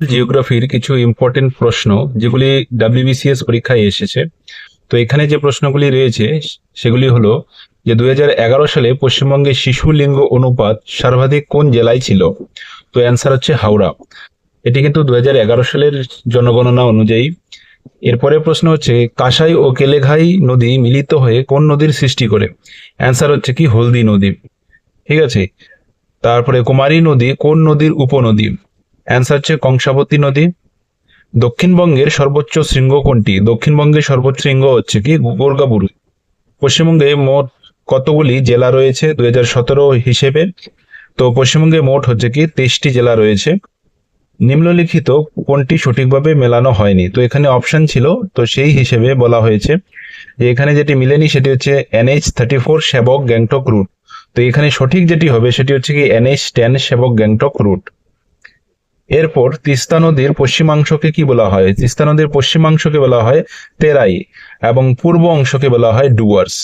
জিওগ্রাফির কিছু ইম্পর্টেন্ট প্রশ্ন যেগুলি ডাব্লিউবিসিএস পরীক্ষায় এসেছে। তো এখানে যে প্রশ্নগুলি রয়েছে সেগুলি হলো যে 2011 সালে পশ্চিমবঙ্গে শিশু লিঙ্গ অনুপাত সর্বাধিক কোন জেলায় ছিল? তো অ্যান্সার হচ্ছে হাওড়া। এটি কিন্তু 2011 সালের জনগণনা অনুযায়ী। এরপরে প্রশ্ন হচ্ছে কাঁসাই ও কেলেঘাই নদী মিলিত হয়ে কোন নদীর সৃষ্টি করে? অ্যান্সার হচ্ছে কি হলদি নদী। ঠিক আছে। তারপরে কুমারী নদী কোন নদীর উপনদী? অ্যান্সার হচ্ছে কংসাবতী নদী। দক্ষিণবঙ্গের সর্বোচ্চ শৃঙ্গ কোনটি? দক্ষিণবঙ্গের সর্বোচ্চ শৃঙ্গ হচ্ছে কি গোর্গাবুরু। পশ্চিমবঙ্গে মোট কতগুলি জেলা রয়েছে 2017 হিসেবে? তো পশ্চিমবঙ্গে মোট হচ্ছে কি 23টি জেলা রয়েছে। নিম্নলিখিত কোনটি সঠিকভাবে মেলানো হয়নি? তো এখানে অপশন ছিল, তো সেই হিসেবে বলা হয়েছে যে এখানে যেটি মিলেনি সেটি হচ্ছে NH34 সেবক গ্যাংটক রুট। তো এখানে সঠিক যেটি হবে সেটি হচ্ছে কি NH10 সেবক গ্যাংটক রুট। এরপর তিস্তা নদীর পশ্চিমাংশকে কি বলা হয়? তিস্তা নদীর পশ্চিমাংশকে বলা হয় তেরাই এবং পূর্ব অংশকে বলা হয় ডুয়ার্স।